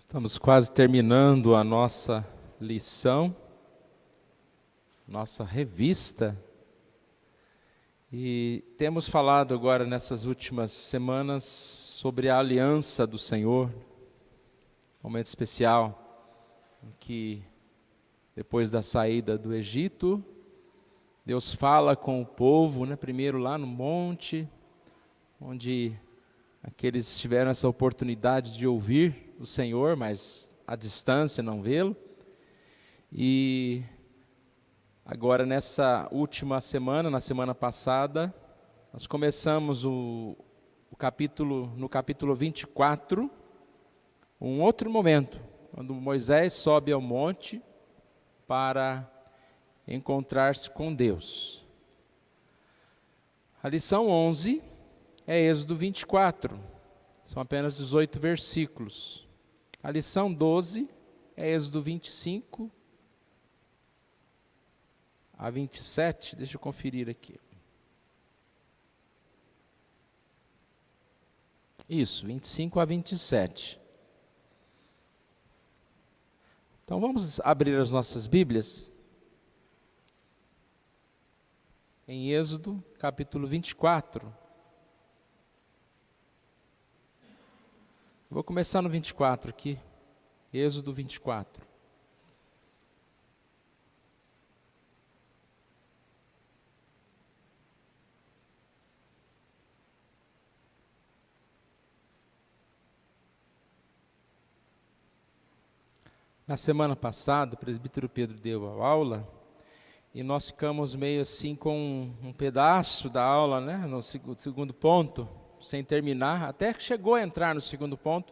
Estamos quase terminando a nossa lição, nossa revista, e temos falado agora nessas últimas semanas sobre a aliança do Senhor, um momento especial em que, depois da saída do Egito, Deus fala com o povo, primeiro lá no monte, onde aqueles tiveram essa oportunidade de ouvir o Senhor, mas à distância, não vê-lo. E agora nessa última semana, na semana passada, nós começamos no capítulo 24, um outro momento, quando Moisés sobe ao monte para encontrar-se com Deus. A lição 11 é Êxodo 24, são apenas 18 versículos. A lição 12 é Êxodo 25 a 27, deixa eu conferir aqui. Isso, 25 a 27. Então vamos abrir as nossas Bíblias em Êxodo capítulo 24. Vou começar no 24 aqui, Êxodo 24. Na semana passada, o presbítero Pedro deu a aula, e nós ficamos meio assim com um pedaço da aula, no segundo ponto, sem terminar, até que chegou a entrar no segundo ponto,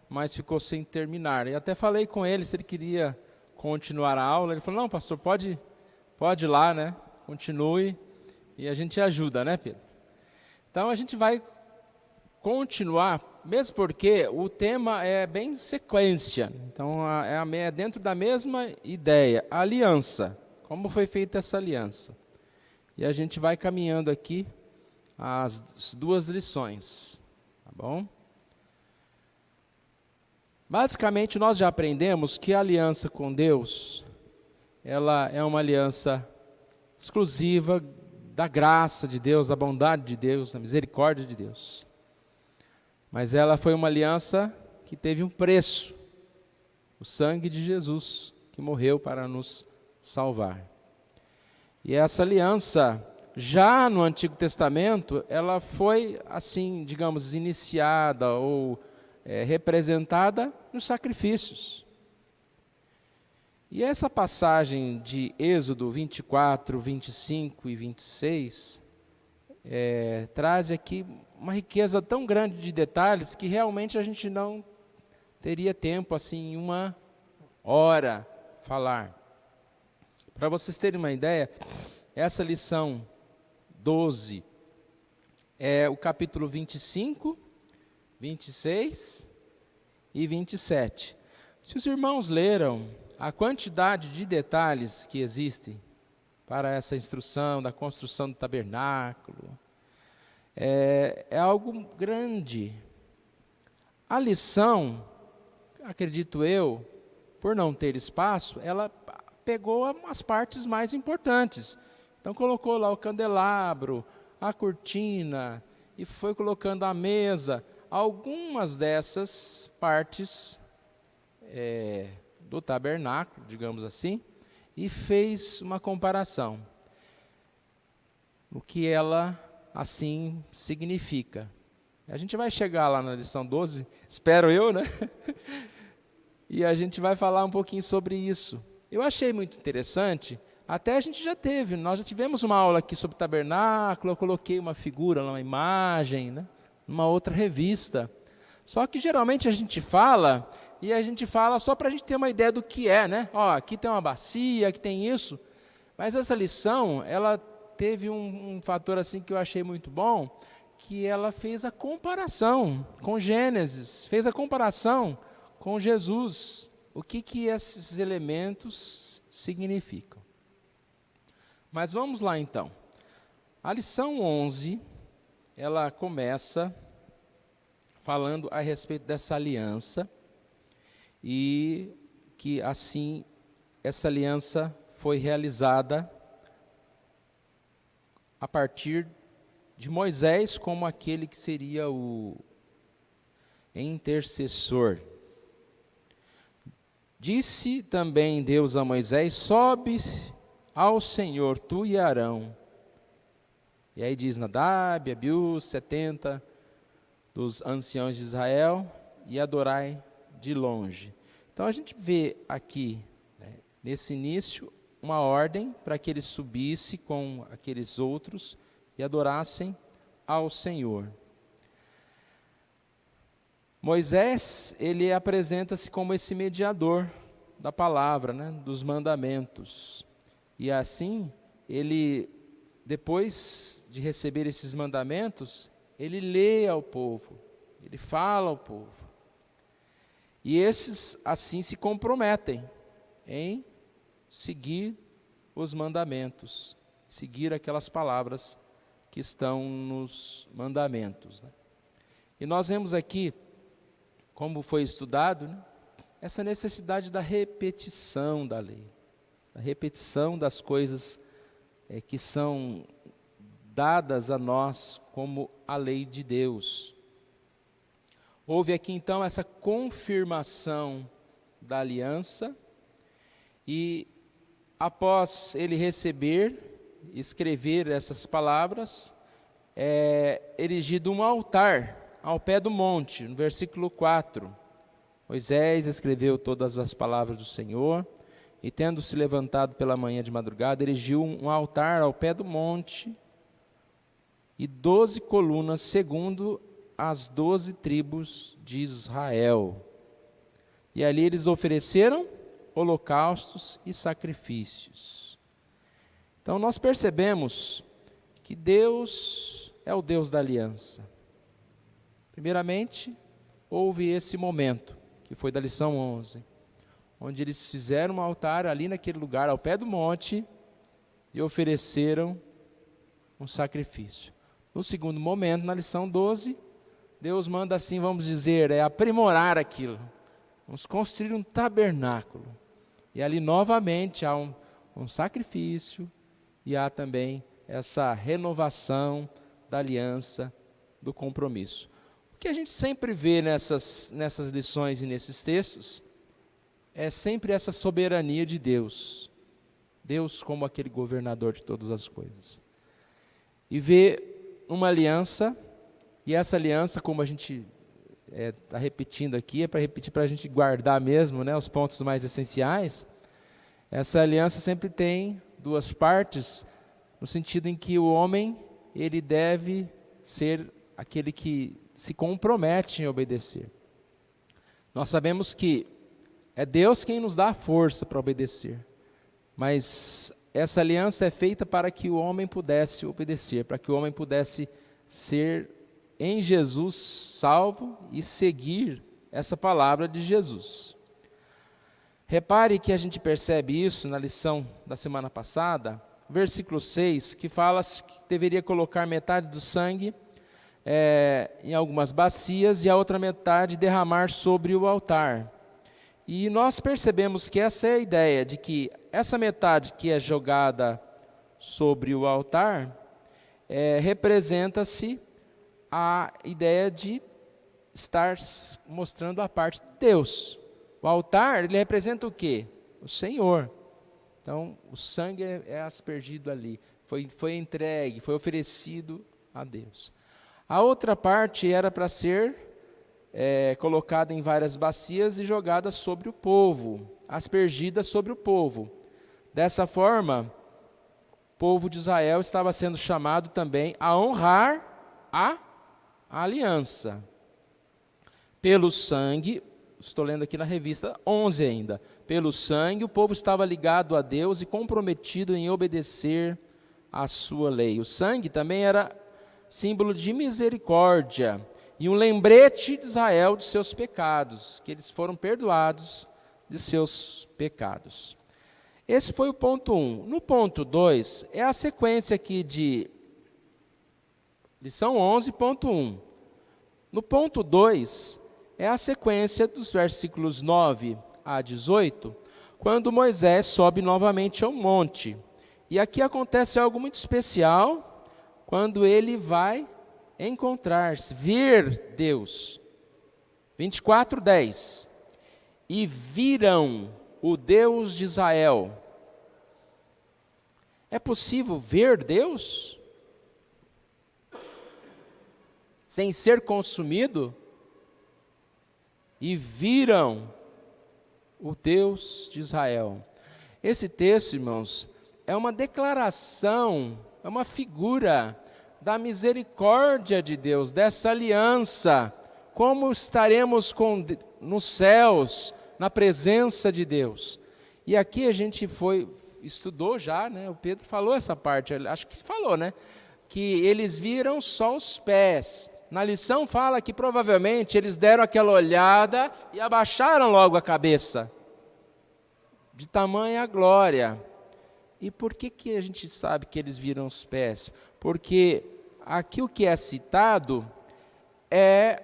mas ficou sem terminar. E até falei com ele se ele queria continuar a aula. Ele falou, não, pastor, pode ir lá, continue, e a gente ajuda, Pedro? Então a gente vai continuar, mesmo porque o tema é bem sequência, então é dentro da mesma ideia, a aliança, como foi feita essa aliança. E a gente vai caminhando aqui as duas lições, tá bom? Basicamente, nós já aprendemos que a aliança com Deus, ela é uma aliança exclusiva da graça de Deus, da bondade de Deus, da misericórdia de Deus. Mas ela foi uma aliança que teve um preço, o sangue de Jesus, que morreu para nos salvar. E essa aliança, já no Antigo Testamento, ela foi, assim, digamos, iniciada ou representada nos sacrifícios. E essa passagem de Êxodo 24, 25 e 26 traz aqui uma riqueza tão grande de detalhes que realmente a gente não teria tempo, assim, em uma hora, falar. Para vocês terem uma ideia, essa lição 12 é o capítulo 25, 26 e 27. Se os irmãos leram a quantidade de detalhes que existem para essa instrução da construção do tabernáculo, é algo grande. A lição, acredito eu, por não ter espaço, ela pegou as partes mais importantes. Então colocou lá o candelabro, a cortina, e foi colocando a mesa, algumas dessas partes do tabernáculo, digamos assim, e fez uma comparação. O que ela, assim, significa. A gente vai chegar lá na lição 12, espero eu, E a gente vai falar um pouquinho sobre isso. Eu achei muito interessante, até nós já tivemos uma aula aqui sobre tabernáculo, eu coloquei uma figura, uma imagem, numa outra revista. Só que geralmente a gente fala só para a gente ter uma ideia do que é, aqui tem uma bacia, aqui tem isso. Mas essa lição, ela teve um fator assim que eu achei muito bom, que ela fez a comparação com Gênesis, fez a comparação com Jesus. O que esses elementos significam? Mas vamos lá então. A lição 11, ela começa falando a respeito dessa aliança, e que assim essa aliança foi realizada a partir de Moisés como aquele que seria o intercessor. Disse também Deus a Moisés: sobe ao Senhor, tu e Arão. E aí diz Nadab, Abiú, 70 dos anciãos de Israel, e adorai de longe. Então a gente vê aqui, nesse início, uma ordem para que ele subisse com aqueles outros e adorassem ao Senhor. Moisés, ele apresenta-se como esse mediador da palavra, dos mandamentos. E assim, ele, depois de receber esses mandamentos, ele lê ao povo, ele fala ao povo. E esses, assim, se comprometem em seguir os mandamentos, seguir aquelas palavras que estão nos mandamentos. E nós vemos aqui, como foi estudado, essa necessidade da repetição da lei, da repetição das coisas que são dadas a nós como a lei de Deus. Houve aqui então essa confirmação da aliança, e após ele escrever essas palavras, erigido um altar ao pé do monte, no versículo 4. Moisés escreveu todas as palavras do Senhor, e tendo se levantado pela manhã de madrugada, erigiu um altar ao pé do monte, e 12 colunas, segundo as 12 tribos de Israel. E ali eles ofereceram holocaustos e sacrifícios. Então nós percebemos que Deus é o Deus da aliança. Primeiramente, houve esse momento, que foi da lição 11, onde eles fizeram um altar ali naquele lugar, ao pé do monte, e ofereceram um sacrifício. No segundo momento, na lição 12, Deus manda assim, vamos dizer, aprimorar aquilo. Vamos construir um tabernáculo. E ali novamente há um sacrifício, e há também essa renovação da aliança, do compromisso. O que a gente sempre vê nessas lições e nesses textos, é sempre essa soberania de Deus. Deus como aquele governador de todas as coisas. E vê uma aliança, e essa aliança, como a gente está repetindo aqui, é para repetir para a gente guardar mesmo, os pontos mais essenciais. Essa aliança sempre tem duas partes, no sentido em que o homem, ele deve ser aquele que se compromete em obedecer. Nós sabemos que é Deus quem nos dá a força para obedecer, mas essa aliança é feita para que o homem pudesse obedecer, para que o homem pudesse ser em Jesus salvo e seguir essa palavra de Jesus. Repare que a gente percebe isso na lição da semana passada, versículo 6, que fala que deveria colocar metade do sangue em algumas bacias e a outra metade derramar sobre o altar. E nós percebemos que essa é a ideia, de que essa metade que é jogada sobre o altar, representa-se a ideia de estar mostrando a parte de Deus. O altar, ele representa o quê? O Senhor. Então, o sangue é aspergido ali, foi entregue, foi oferecido a Deus. A outra parte era para ser colocada em várias bacias e jogada sobre o povo, aspergida sobre o povo. Dessa forma, o povo de Israel estava sendo chamado também a honrar a aliança. Pelo sangue, estou lendo aqui na revista 11 ainda, pelo sangue o povo estava ligado a Deus e comprometido em obedecer a sua lei. O sangue também era símbolo de misericórdia e um lembrete de Israel de seus pecados, que eles foram perdoados de seus pecados. Esse foi o ponto 1. No ponto 2, é a sequência aqui de lição 11, ponto 1. No ponto 2, é a sequência dos versículos 9 a 18, quando Moisés sobe novamente ao monte. E aqui acontece algo muito especial, quando ele vai encontrar-se, ver Deus. 24:10. E viram o Deus de Israel. É possível ver Deus sem ser consumido? E viram o Deus de Israel. Esse texto, irmãos, é uma declaração, é uma figura da misericórdia de Deus, dessa aliança. Como estaremos nos céus, na presença de Deus. E aqui a gente estudou já, né? O Pedro falou essa parte, acho que falou, né? Que eles viram só os pés. Na lição fala que provavelmente eles deram aquela olhada e abaixaram logo a cabeça, de tamanha glória. E por que a gente sabe que eles viram os pés? Porque aqui o que é citado é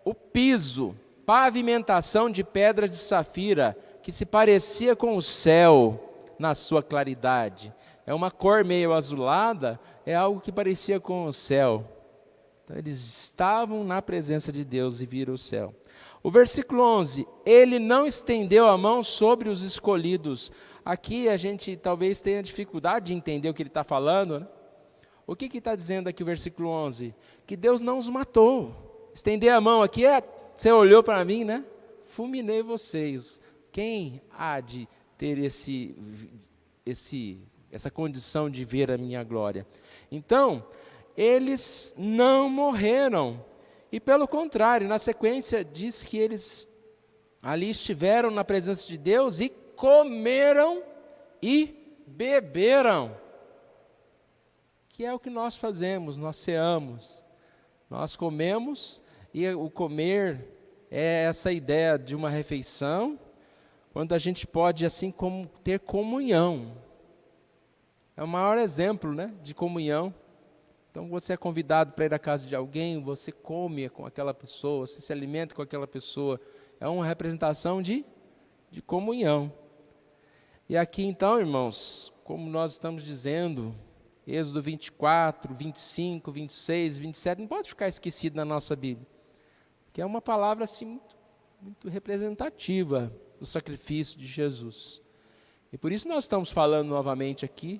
o piso, pavimentação de pedra de safira, que se parecia com o céu na sua claridade. É uma cor meio azulada, é algo que parecia com o céu. Então, eles estavam na presença de Deus e viram o céu. O versículo 11, ele não estendeu a mão sobre os escolhidos. Aqui a gente talvez tenha dificuldade de entender o que ele está falando, né? O que está dizendo aqui o versículo 11? Que Deus não os matou. Estender a mão aqui você olhou para mim, né? Fulminei vocês. Quem há de ter essa condição de ver a minha glória? Então, eles não morreram. E pelo contrário, na sequência diz que eles ali estiveram na presença de Deus e comeram e beberam. Que é o que nós fazemos, nós ceamos. Nós comemos, e o comer é essa ideia de uma refeição, quando a gente pode, assim como, ter comunhão. É o maior exemplo, né, de comunhão. Então, você é convidado para ir à casa de alguém, você come com aquela pessoa, você se alimenta com aquela pessoa. É uma representação de comunhão. E aqui, então, irmãos, como nós estamos dizendo, Êxodo 24, 25, 26, 27, não pode ficar esquecido na nossa Bíblia, que é uma palavra assim, muito representativa do sacrifício de Jesus. E por isso nós estamos falando novamente aqui,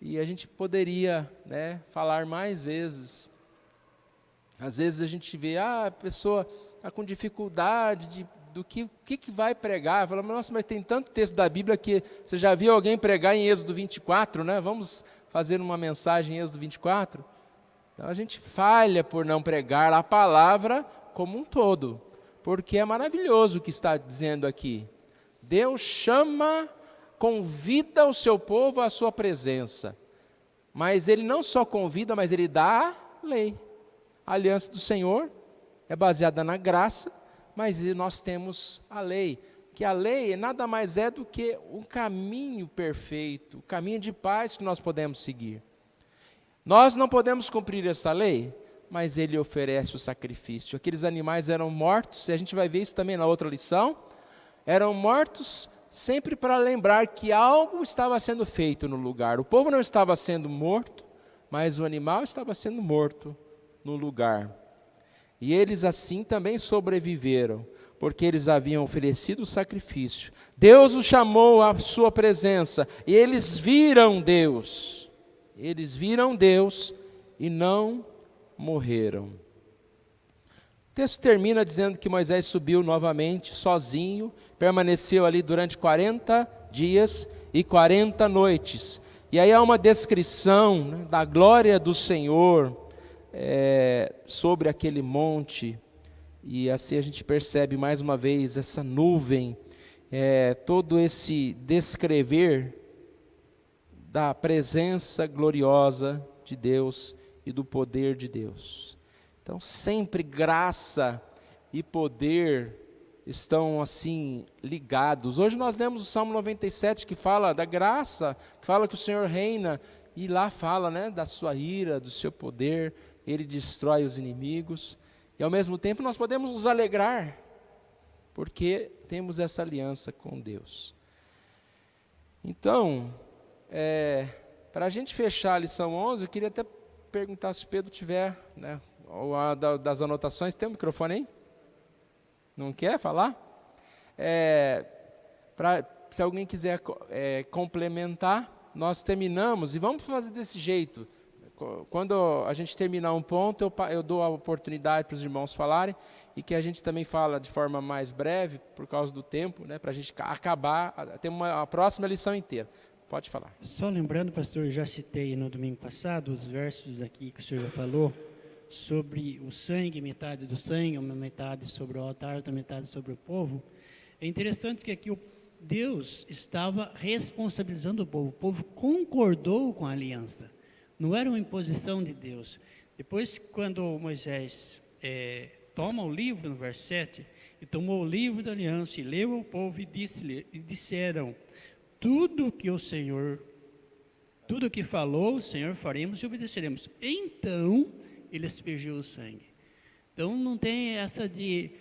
e a gente poderia, né, falar mais vezes. Às vezes a gente vê, a pessoa está com dificuldade do que vai pregar. Fala, nossa, mas tem tanto texto da Bíblia que você já viu alguém pregar em Êxodo 24, né? Vamos fazer uma mensagem em Êxodo 24? Então a gente falha por não pregar a palavra como um todo, porque é maravilhoso o que está dizendo aqui. Deus convida o seu povo à sua presença, mas Ele não só convida, mas Ele dá a lei. A aliança do Senhor é baseada na graça, mas nós temos a lei, que a lei nada mais é do que um caminho perfeito, o caminho de paz que nós podemos seguir. Nós não podemos cumprir essa lei, mas Ele oferece o sacrifício. Aqueles animais eram mortos, e a gente vai ver isso também na outra lição, eram mortos sempre para lembrar que algo estava sendo feito no lugar. O povo não estava sendo morto, mas o animal estava sendo morto no lugar. E eles assim também sobreviveram, porque eles haviam oferecido o sacrifício. Deus os chamou à sua presença, e eles viram Deus. Eles viram Deus e não morreram. O texto termina dizendo que Moisés subiu novamente, sozinho, permaneceu ali durante 40 dias e 40 noites. E aí há uma descrição, né, da glória do Senhor sobre aquele monte. E assim a gente percebe mais uma vez essa nuvem, todo esse descrever da presença gloriosa de Deus e do poder de Deus. Então, sempre graça e poder estão assim ligados. Hoje nós lemos o Salmo 97 que fala da graça, que fala que o Senhor reina, e lá fala, né, da sua ira, do seu poder, Ele destrói os inimigos. E ao mesmo tempo nós podemos nos alegrar, porque temos essa aliança com Deus. Então, para a gente fechar a lição 11, eu queria até perguntar se o Pedro tiver, né, ou das anotações. Tem um microfone aí? Não quer falar? Se alguém quiser complementar, nós terminamos, e vamos fazer desse jeito. Quando a gente terminar um ponto, eu dou a oportunidade para os irmãos falarem, e que a gente também fala de forma mais breve, por causa do tempo, né, para a gente acabar, ter a próxima lição inteira. Pode falar. Só lembrando, pastor, eu já citei no domingo passado os versos aqui que o senhor já falou, sobre o sangue, metade do sangue, uma metade sobre o altar, outra metade sobre o povo. É interessante que aqui Deus estava responsabilizando o povo concordou com a aliança, não era uma imposição de Deus. Depois, quando Moisés toma o livro, no verso 7, e tomou o livro da aliança, e leu ao povo, e disseram, tudo que falou, o Senhor faremos e obedeceremos. Então, ele aspergiu o sangue. Então, não tem essa de,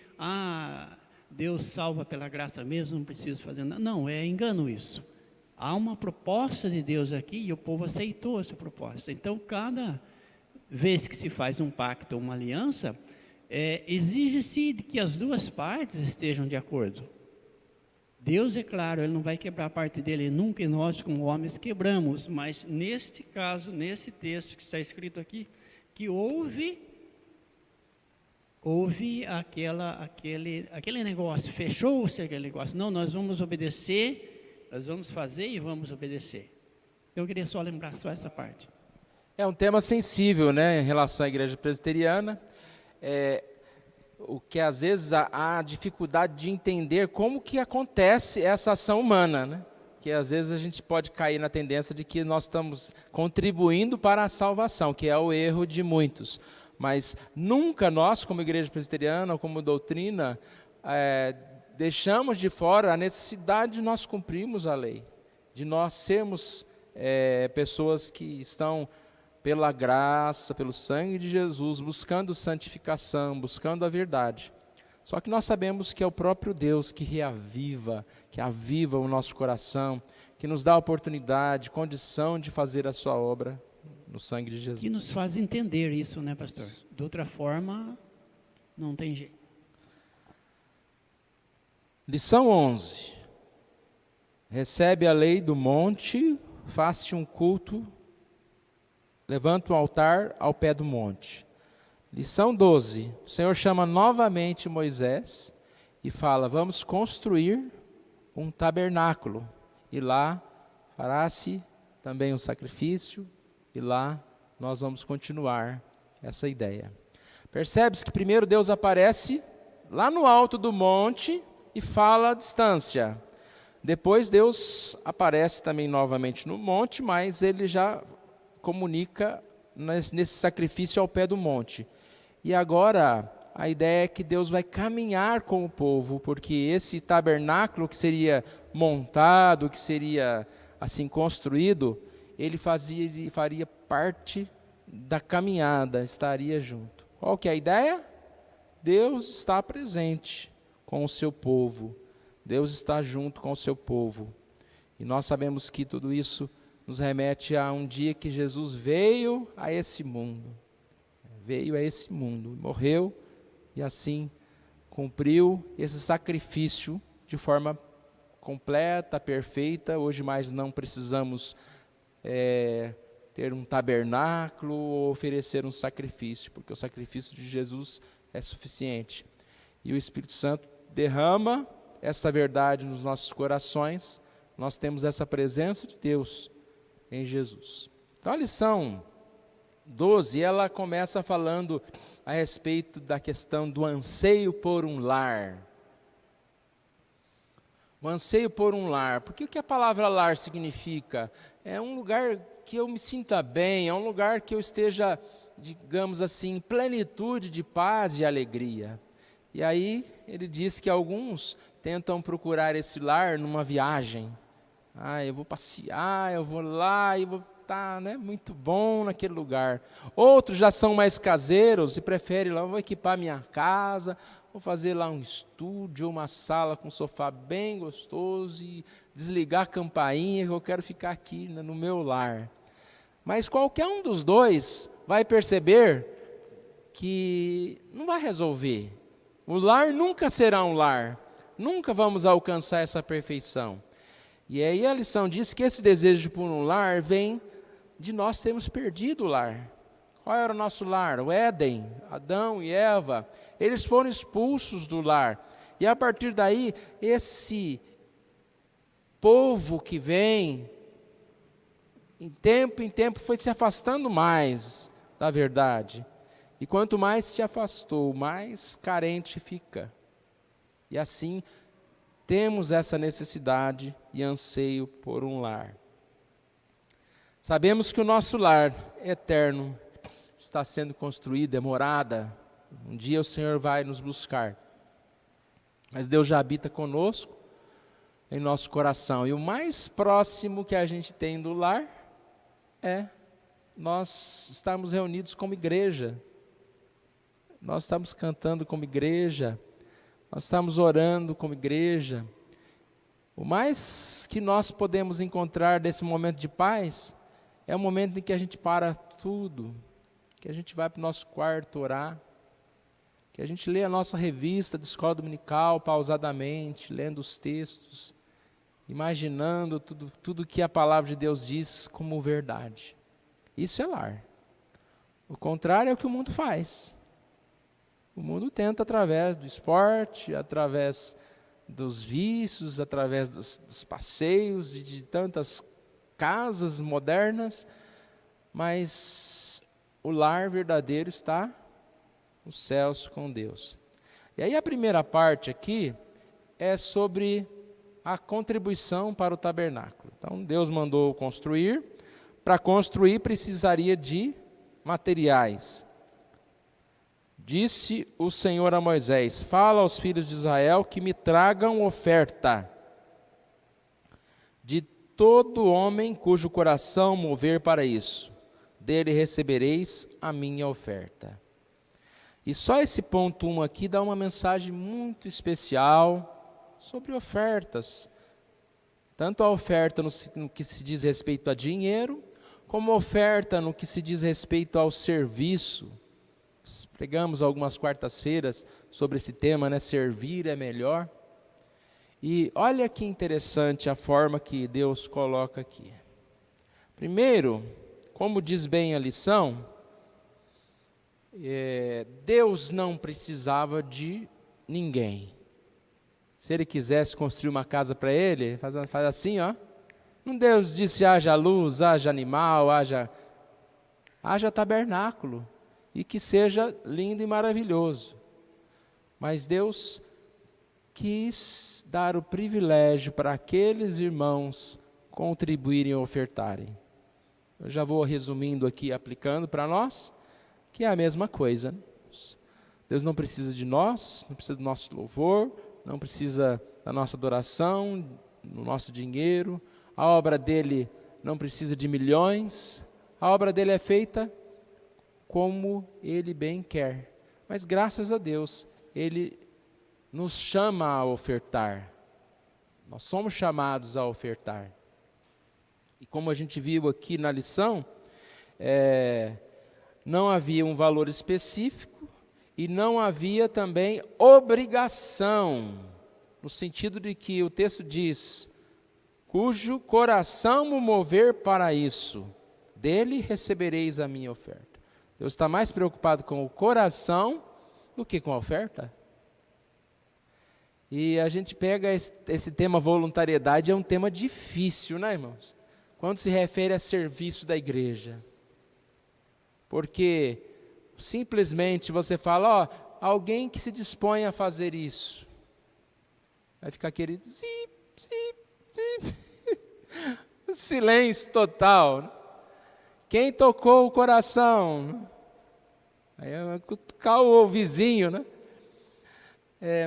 Deus salva pela graça mesmo, não precisa fazer nada. Não, é engano isso. Há uma proposta de Deus aqui e o povo aceitou essa proposta. Então, cada vez que se faz um pacto ou uma aliança, exige-se que as duas partes estejam de acordo. Deus, é claro, Ele não vai quebrar a parte dele nunca, e nós como homens quebramos, mas neste caso, nesse texto que está escrito aqui, que houve aquele negócio, fechou-se aquele negócio, não, nós vamos obedecer, nós vamos fazer e vamos obedecer. Eu queria só lembrar só essa parte. É um tema sensível, né, em relação à igreja presbiteriana, o que às vezes há dificuldade de entender como que acontece essa ação humana, né? Que às vezes a gente pode cair na tendência de que nós estamos contribuindo para a salvação, que é o erro de muitos. Mas nunca nós, como igreja presbiteriana ou como doutrina, deixamos de fora a necessidade de nós cumprirmos a lei, de nós sermos pessoas que estão pela graça, pelo sangue de Jesus, buscando santificação, buscando a verdade. Só que nós sabemos que é o próprio Deus que reaviva, que aviva o nosso coração, que nos dá a oportunidade, condição de fazer a sua obra no sangue de Jesus. Que nos faz entender isso, né, pastor? De outra forma, não tem jeito. Lição 11. Recebe a lei do monte, faz-te um culto, levanta um altar ao pé do monte. Lição 12. O Senhor chama novamente Moisés e fala, vamos construir um tabernáculo. E lá fará-se também um sacrifício, e lá nós vamos continuar essa ideia. Percebe-se que primeiro Deus aparece lá no alto do monte e fala à distância. Depois Deus aparece também novamente no monte, mas ele já comunica nesse sacrifício ao pé do monte. E agora a ideia é que Deus vai caminhar com o povo, porque esse tabernáculo que seria montado, que seria assim construído, ele faria parte da caminhada, estaria junto. Qual que é a ideia? Deus está presente com o seu povo, Deus está junto com o seu povo. E nós sabemos que tudo isso nos remete a um dia que Jesus veio a esse mundo. Veio a esse mundo, morreu e assim cumpriu esse sacrifício de forma completa, perfeita. Hoje mais não precisamos ter um tabernáculo ou oferecer um sacrifício, porque o sacrifício de Jesus é suficiente. E o Espírito Santo derrama essa verdade nos nossos corações, nós temos essa presença de Deus em Jesus. Então a lição 12, ela começa falando a respeito da questão do anseio por um lar. O anseio por um lar. Porque o que a palavra lar significa? É um lugar que eu me sinta bem, é um lugar que eu esteja, digamos assim, em plenitude de paz e alegria. E aí ele diz que alguns tentam procurar esse lar numa viagem. Eu vou passear, eu vou lá e vou está, né, muito bom naquele lugar. Outros já são mais caseiros e preferem lá, vou equipar minha casa, vou fazer lá um estúdio, uma sala com sofá bem gostoso e desligar a campainha que eu quero ficar aqui, né, no meu lar. Mas qualquer um dos dois vai perceber que não vai resolver. O lar nunca será um lar. Nunca vamos alcançar essa perfeição. E aí a lição diz que esse desejo por um lar vem de nós termos perdido o lar. Qual era o nosso lar? O Éden, Adão e Eva. Eles foram expulsos do lar. E a partir daí, esse povo que vem, em tempo foi se afastando mais da verdade. E quanto mais se afastou, mais carente fica. E assim, temos essa necessidade e anseio por um lar. Sabemos que o nosso lar eterno está sendo construído, é morada. Um dia o Senhor vai nos buscar. Mas Deus já habita conosco, em nosso coração. E o mais próximo que a gente tem do lar é nós estarmos reunidos como igreja. Nós estamos cantando como igreja. Nós estamos orando como igreja. O mais que nós podemos encontrar desse momento de paz é o momento em que a gente para tudo, que a gente vai para o nosso quarto orar, que a gente lê a nossa revista de escola dominical pausadamente, lendo os textos, imaginando tudo que a palavra de Deus diz como verdade. Isso é lar. O contrário é o que o mundo faz. O mundo tenta através do esporte, através dos vícios, através dos passeios e de tantas casas modernas, mas o lar verdadeiro está nos céus com Deus. E aí a primeira parte aqui é sobre a contribuição para o tabernáculo. Então Deus mandou construir. Para construir precisaria de materiais. Disse o Senhor a Moisés: fala aos filhos de Israel que me tragam oferta de todo homem cujo coração mover para isso. Dele recebereis a minha oferta. E só esse ponto 1 aqui dá uma mensagem muito especial sobre ofertas. Tanto a oferta no que se diz respeito a dinheiro, como a oferta no que se diz respeito ao serviço. Pregamos algumas quartas-feiras sobre esse tema, né? Servir é melhor. E olha que interessante a forma que Deus coloca aqui. Primeiro, como diz bem a lição, Deus não precisava de ninguém. Se Ele quisesse construir uma casa para Ele, faz assim, ó. Não, Deus disse: haja luz, haja animal, haja tabernáculo. E que seja lindo e maravilhoso. Mas Deus quis dar o privilégio para aqueles irmãos contribuírem e ofertarem. Eu já vou resumindo aqui, aplicando para nós, que é a mesma coisa. Deus não precisa de nós, não precisa do nosso louvor, não precisa da nossa adoração, do nosso dinheiro. A obra dele não precisa de milhões. A obra dele é feita como Ele bem quer. Mas graças a Deus, Ele nos chama a ofertar. Nós somos chamados a ofertar. E como a gente viu aqui na lição, não havia um valor específico e não havia também obrigação, no sentido de que o texto diz: cujo coração me mover para isso, dele recebereis a minha oferta. Deus está mais preocupado com o coração do que com a oferta. E a gente pega esse tema voluntariedade, é um tema difícil, né, irmãos? Quando se refere a serviço da igreja. Porque simplesmente você fala, alguém que se dispõe a fazer isso. Vai ficar aquele zip, zip, zip. Silêncio total. Quem tocou o coração? Aí vai cutucar o vizinho, né?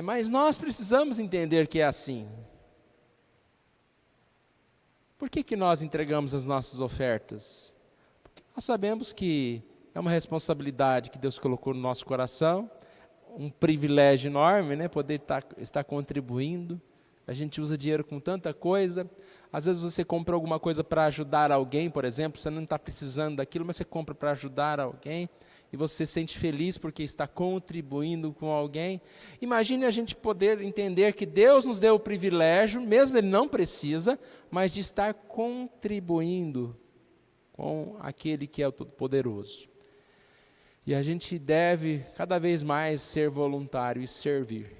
Mas nós precisamos entender que é assim. Por que nós entregamos as nossas ofertas? Porque nós sabemos que é uma responsabilidade que Deus colocou no nosso coração, um privilégio enorme, né? Poder estar contribuindo. A gente usa dinheiro com tanta coisa. Às vezes você compra alguma coisa para ajudar alguém, por exemplo, você não está precisando daquilo, mas você compra para ajudar alguém, e você se sente feliz porque está contribuindo com alguém. Imagine a gente poder entender que Deus nos deu o privilégio, mesmo Ele não precisa, mas de estar contribuindo com aquele que é o Todo-Poderoso. E a gente deve cada vez mais ser voluntário e servir.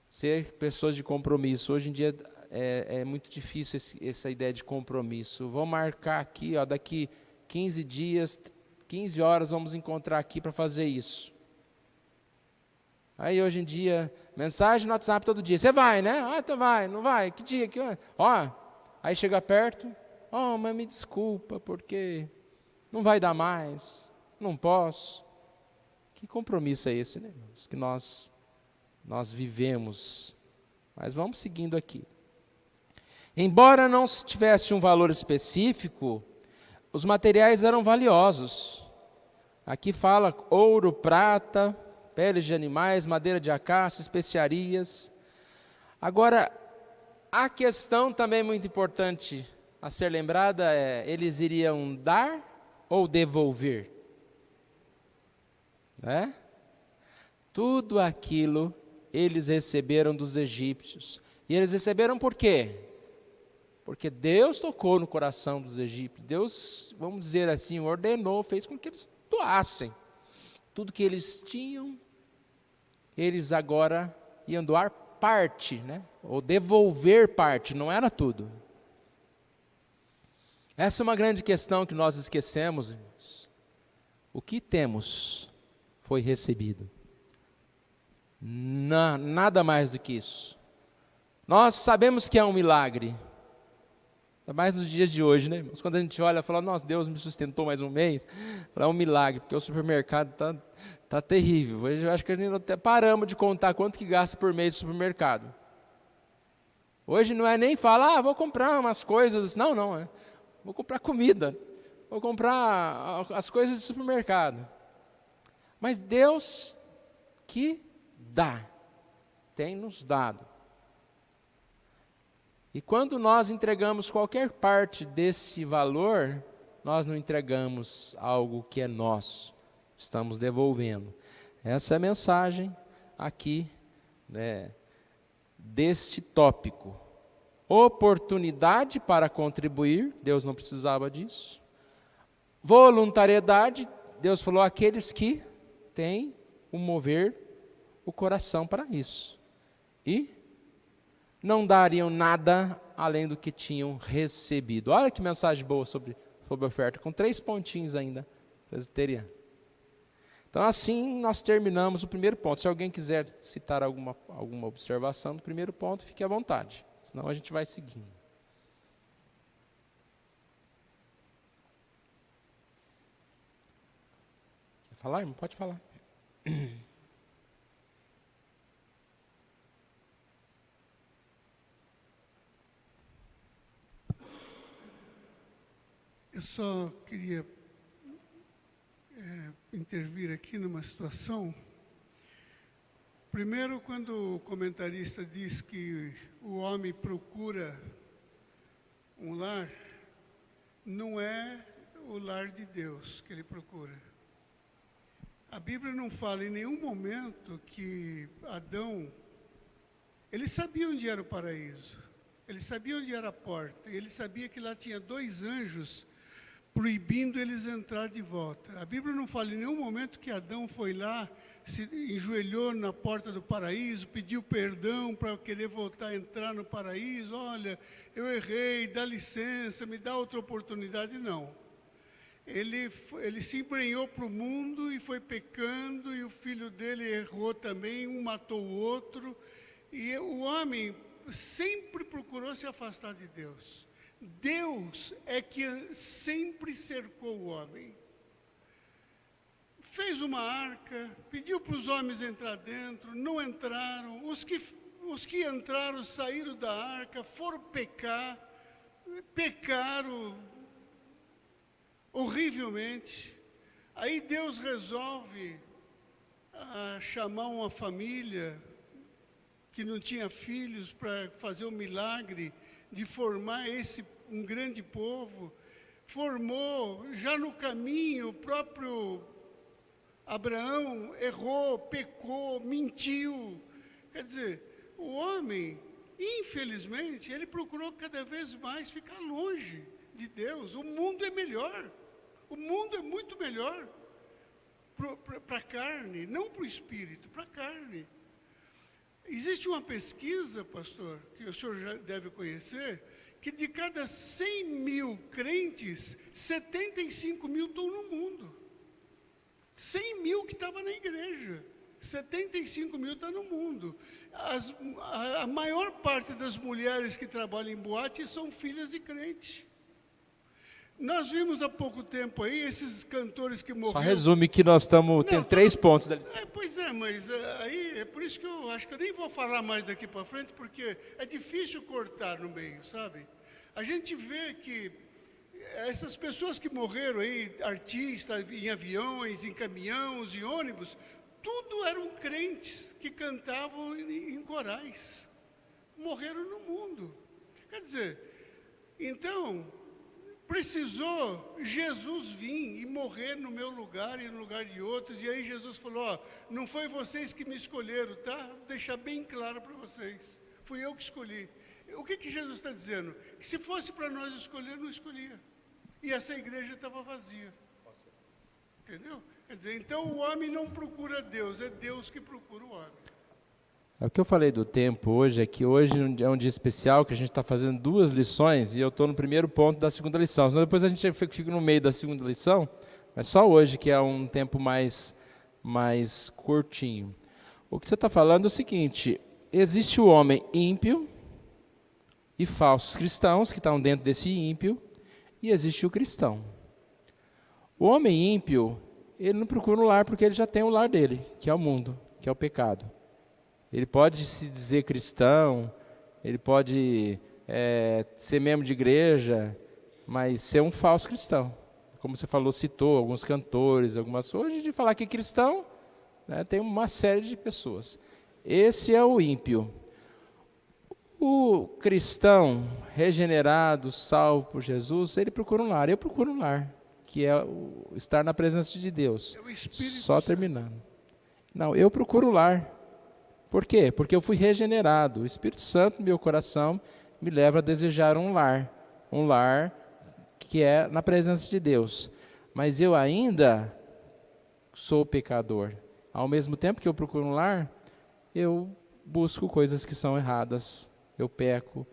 Ser pessoas de compromisso. Hoje em dia é muito difícil essa ideia de compromisso. Vamos marcar aqui, daqui 15 dias, 15 horas, vamos encontrar aqui para fazer isso. Aí hoje em dia, mensagem no WhatsApp todo dia. Você vai, né? Então vai, não vai? Que dia? Aí chega perto. Mas me desculpa, porque não vai dar mais, não posso. Que compromisso é esse, né, irmãos? Que nós vivemos. Mas vamos seguindo aqui. Embora não tivesse um valor específico, os materiais eram valiosos. Aqui fala ouro, prata, peles de animais, madeira de acácia, especiarias. Agora, a questão também muito importante a ser lembrada é: eles iriam dar ou devolver? Né? Tudo aquilo eles receberam dos egípcios. E eles receberam por quê? Porque Deus tocou no coração dos egípcios. Deus, vamos dizer assim, ordenou, fez com que eles doassem. Tudo que eles tinham, eles agora iam doar parte, né? Ou devolver parte, não era tudo. Essa é uma grande questão que nós esquecemos, irmãos. O que temos foi recebido. Nada mais do que isso. Nós sabemos que é um milagre. Ainda mais nos dias de hoje, né, irmãos? Quando a gente olha e fala, nossa, Deus me sustentou mais um mês, é um milagre, porque o supermercado tá terrível. Hoje eu acho que a gente até paramos de contar quanto que gasta por mês no supermercado. Hoje não é nem falar, vou comprar umas coisas, não. Vou comprar comida, vou comprar as coisas de supermercado. Mas Deus que dá, tem nos dado. E quando nós entregamos qualquer parte desse valor, nós não entregamos algo que é nosso, estamos devolvendo. Essa é a mensagem aqui, né, deste tópico. Oportunidade para contribuir, Deus não precisava disso. Voluntariedade, Deus falou aqueles que têm o mover o coração para isso. E não dariam nada além do que tinham recebido. Olha que mensagem boa sobre a oferta, com 3 pontinhos ainda, presbiteriano. Então assim nós terminamos o primeiro ponto. Se alguém quiser citar alguma observação do primeiro ponto, fique à vontade, senão a gente vai seguindo. Quer falar, irmão? Pode falar. Eu só queria intervir aqui numa situação. Primeiro, quando o comentarista diz que o homem procura um lar, não é o lar de Deus que ele procura. A Bíblia não fala em nenhum momento que Adão, ele sabia onde era o paraíso, ele sabia onde era a porta, ele sabia que lá tinha 2 anjos proibindo eles entrar de volta. A Bíblia não fala em nenhum momento que Adão foi lá, se enjoelhou na porta do paraíso, pediu perdão para querer voltar a entrar no paraíso. Olha, eu errei, dá licença, me dá outra oportunidade. Não. Ele se embrenhou para o mundo e foi pecando, e o filho dele errou também, um matou o outro. E o homem sempre procurou se afastar de Deus. Deus é que sempre cercou o homem. Fez uma arca, pediu para os homens entrar dentro, não entraram. Os que os que entraram, saíram da arca, foram pecar, pecaram horrivelmente. Aí Deus resolve chamar uma família que não tinha filhos para fazer o milagre de formar um grande povo. Formou, já no caminho, o próprio Abraão errou, pecou, mentiu. Quer dizer, o homem, infelizmente, ele procurou cada vez mais ficar longe de Deus. O mundo é melhor. O mundo é muito melhor para a carne, não para o espírito, para a carne. Existe uma pesquisa, pastor, que o senhor já deve conhecer, que de cada 100 mil crentes, 75 mil estão no mundo. 100 mil que estavam na igreja, 75 mil estão no mundo. A maior parte das mulheres que trabalham em boate são filhas de crente. Nós vimos há pouco tempo aí esses cantores que morreram. Só resume que nós estamos, tem 3 pontos ali. Pois é, mas aí é por isso que eu acho que eu nem vou falar mais daqui para frente, porque é difícil cortar no meio, sabe? A gente vê que essas pessoas que morreram aí, artistas em aviões, em caminhões, em ônibus, tudo eram crentes que cantavam em corais. Morreram no mundo. Quer dizer, então, precisou Jesus vir e morrer no meu lugar e no lugar de outros. E aí Jesus falou, não foi vocês que me escolheram, tá? Vou deixar bem claro para vocês. Fui eu que escolhi. O que Jesus está dizendo? Que se fosse para nós escolher, não escolhia. E essa igreja estava vazia. Entendeu? Quer dizer, então o homem não procura Deus, é Deus que procura o homem. O que eu falei do tempo hoje é que hoje é um dia especial, que a gente está fazendo 2 lições, e eu estou no primeiro ponto da segunda lição. Senão depois a gente fica no meio da segunda lição, mas só hoje que é um tempo mais curtinho. O que você está falando é o seguinte, existe o homem ímpio e falsos cristãos que estão dentro desse ímpio, e existe o cristão. O homem ímpio, ele não procura um lar porque ele já tem o lar dele, que é o mundo, que é o pecado. Ele pode se dizer cristão, ele pode ser membro de igreja, mas ser um falso cristão. Como você falou, citou alguns cantores, hoje de falar que é cristão, né, tem uma série de pessoas. Esse é o ímpio. O cristão regenerado, salvo por Jesus, ele procura um lar. Eu procuro um lar, que é estar na presença de Deus. Só terminando. Não, eu procuro um lar. Por quê? Porque eu fui regenerado. O Espírito Santo no meu coração me leva a desejar um lar que é na presença de Deus. Mas eu ainda sou pecador. Ao mesmo tempo que eu procuro um lar, eu busco coisas que são erradas. Eu peco,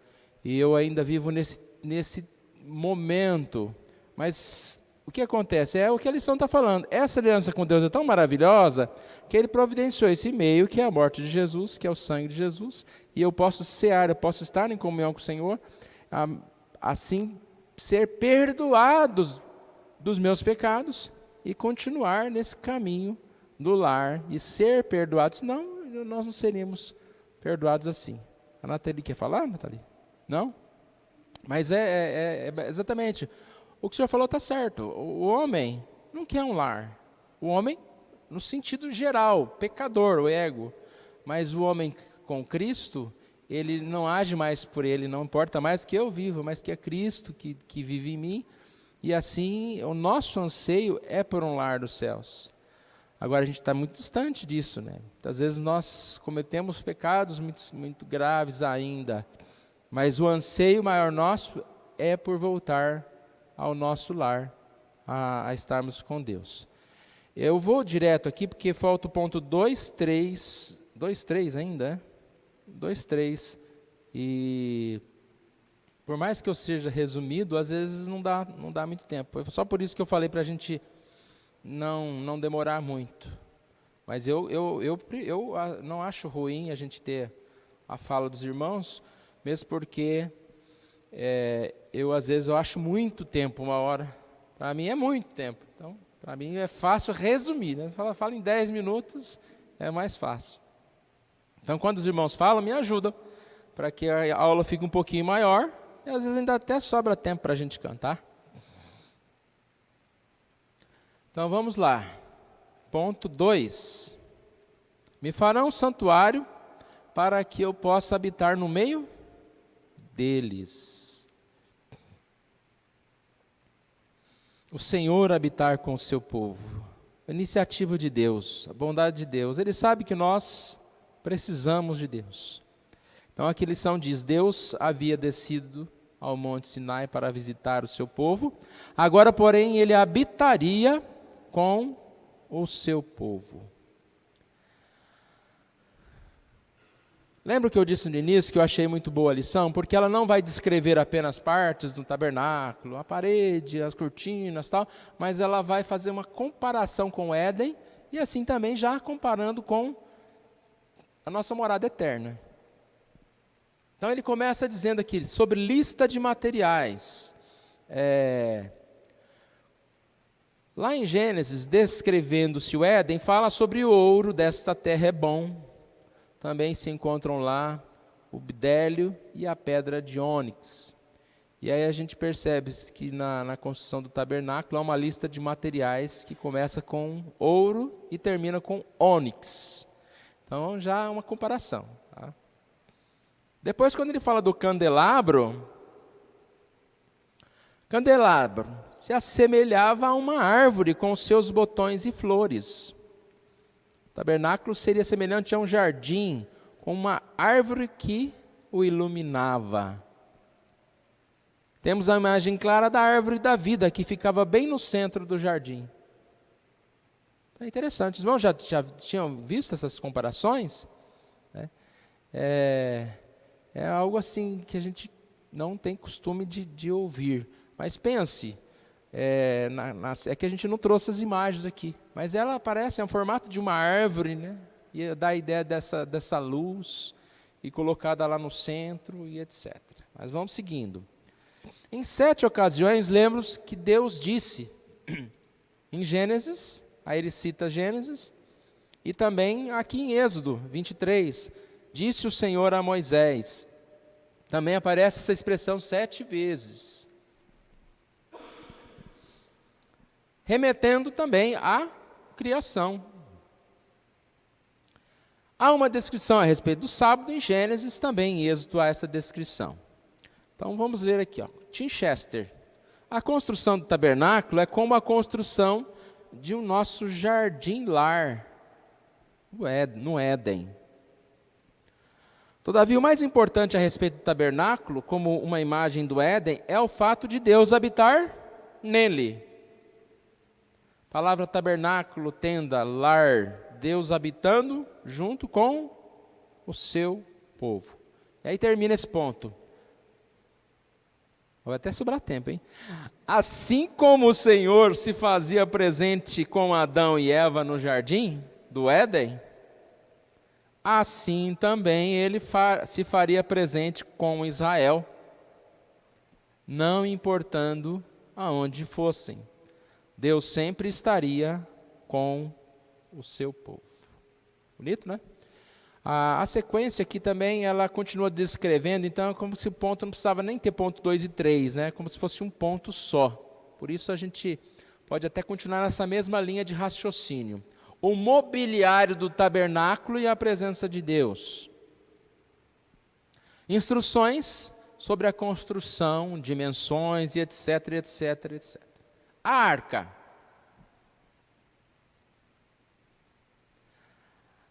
e eu ainda vivo nesse momento. Mas o que acontece? É o que a lição está falando. Essa aliança com Deus é tão maravilhosa, que Ele providenciou esse meio, que é a morte de Jesus, que é o sangue de Jesus, e eu posso cear, eu posso estar em comunhão com o Senhor, assim ser perdoado dos meus pecados, e continuar nesse caminho do lar, e ser perdoado, senão nós não seríamos perdoados assim. A Nathalie quer falar, Nathalie? Não? Mas é exatamente. O que o senhor falou está certo. O homem não quer um lar. O homem, no sentido geral, pecador, o ego. Mas o homem com Cristo, ele não age mais por ele, não importa mais que eu viva, mas que é Cristo que vive em mim. E assim, o nosso anseio é por um lar dos céus. Agora, a gente está muito distante disso, né? Às vezes nós cometemos pecados muito graves ainda, mas o anseio maior nosso é por voltar ao nosso lar, a estarmos com Deus. Eu vou direto aqui, porque falta o ponto 2, 3 ainda, é? 2, 3, e por mais que eu seja resumido, às vezes não dá muito tempo. É só por isso que eu falei para a gente não demorar muito. Mas eu não acho ruim a gente ter a fala dos irmãos, mesmo porque às vezes eu acho muito tempo, 1 hora. Para mim é muito tempo. Então, para mim é fácil resumir, né? Você fala em 10 minutos, é mais fácil. Então, quando os irmãos falam, me ajudam, para que a aula fique um pouquinho maior, e às vezes ainda até sobra tempo para a gente cantar. Então, vamos lá. Ponto 2. Me farão um santuário para que eu possa habitar no meio deles. O Senhor habitar com o seu povo. A iniciativa de Deus, a bondade de Deus. Ele sabe que nós precisamos de Deus. Então aqui a lição diz, Deus havia descido ao monte Sinai para visitar o seu povo. Agora, porém, ele habitaria com o seu povo. Lembra que eu disse no início que eu achei muito boa a lição? Porque ela não vai descrever apenas partes do tabernáculo, a parede, as cortinas e tal, mas ela vai fazer uma comparação com o Éden e assim também já comparando com a nossa morada eterna. Então ele começa dizendo aqui sobre lista de materiais. Lá em Gênesis, descrevendo-se o Éden, fala sobre o ouro desta terra é bom. Também se encontram lá o bidélio e a pedra de ônix. E aí a gente percebe que na construção do tabernáculo há uma lista de materiais que começa com ouro e termina com ônix. Então já é uma comparação. Tá? Depois, quando ele fala do candelabro se assemelhava a uma árvore com os seus botões e flores. O tabernáculo seria semelhante a um jardim com uma árvore que o iluminava. Temos a imagem clara da árvore da vida, que ficava bem no centro do jardim. É interessante. Os irmãos já tinham visto essas comparações? É algo assim que a gente não tem costume de ouvir. Mas pense, é que a gente não trouxe as imagens aqui. Mas ela aparece, é um formato de uma árvore, né? E dá a ideia dessa luz, e colocada lá no centro, e etc. Mas vamos seguindo. Em 7 ocasiões, lemos que Deus disse, em Gênesis, aí ele cita Gênesis, e também aqui em Êxodo 23, disse o Senhor a Moisés. Também aparece essa expressão 7 vezes. Remetendo também à criação. Há uma descrição a respeito do sábado em Gênesis, também em Êxodo há essa descrição. Então vamos ler aqui, Tim Chester. A construção do tabernáculo é como a construção de um nosso jardim-lar no Éden. Todavia, o mais importante a respeito do tabernáculo, como uma imagem do Éden, é o fato de Deus habitar nele. Palavra tabernáculo, tenda, lar, Deus habitando junto com o seu povo. E aí termina esse ponto. Vai até sobrar tempo, hein? Assim como o Senhor se fazia presente com Adão e Eva no jardim do Éden, assim também ele se faria presente com Israel, não importando aonde fossem. Deus sempre estaria com o seu povo. Bonito, né? A sequência aqui também, ela continua descrevendo, então é como se o ponto não precisava nem ter ponto 2 e 3, né? Como se fosse um ponto só. Por isso a gente pode até continuar nessa mesma linha de raciocínio. O mobiliário do tabernáculo e a presença de Deus. Instruções sobre a construção, dimensões e etc, etc, etc. A arca.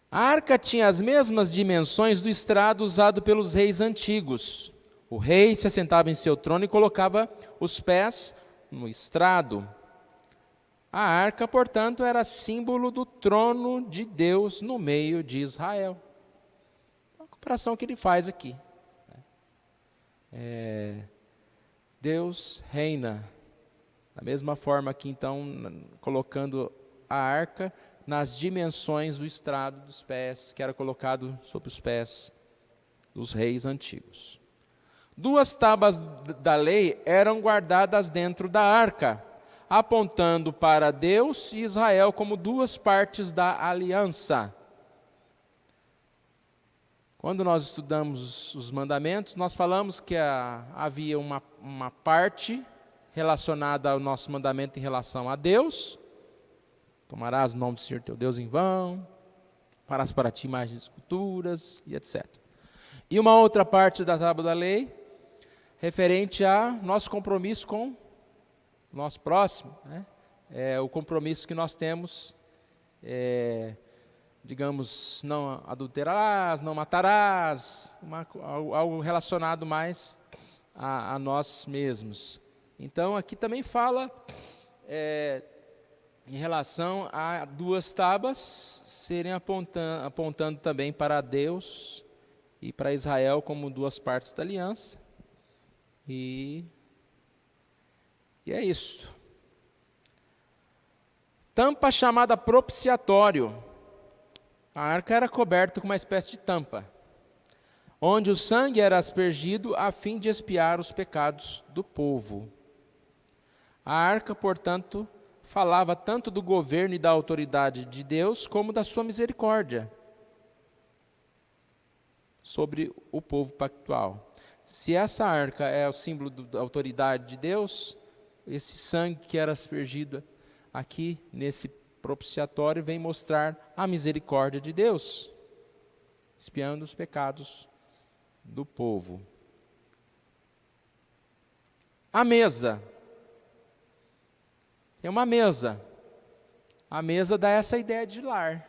A arca tinha as mesmas dimensões do estrado usado pelos reis antigos. O rei se assentava em seu trono e colocava os pés no estrado. A arca, portanto, era símbolo do trono de Deus no meio de Israel. A comparação que ele faz aqui. Deus reina. Da mesma forma que, então, colocando a arca nas dimensões do estrado dos pés, que era colocado sobre os pés dos reis antigos. 2 tábuas da lei eram guardadas dentro da arca, apontando para Deus e Israel como 2 partes da aliança. Quando nós estudamos os mandamentos, nós falamos que havia uma parte relacionada ao nosso mandamento em relação a Deus. Tomarás o nome do Senhor teu Deus em vão, farás para ti imagens de esculturas e etc. E uma outra parte da tábua da lei, referente a nosso compromisso com o nosso próximo, né? O compromisso que nós temos, digamos, não adulterarás, não matarás, algo relacionado mais a nós mesmos. Então, aqui também fala em relação a duas tábuas serem apontando também para Deus e para Israel como duas partes da aliança. E é isso. Tampa chamada propiciatório. A arca era coberta com uma espécie de tampa, onde o sangue era aspergido a fim de expiar os pecados do povo. A arca, portanto, falava tanto do governo e da autoridade de Deus, como da sua misericórdia sobre o povo pactual. Se essa arca é o símbolo da autoridade de Deus, esse sangue que era aspergido aqui nesse propiciatório vem mostrar a misericórdia de Deus, expiando os pecados do povo. A mesa. Tem uma mesa. A mesa dá essa ideia de lar.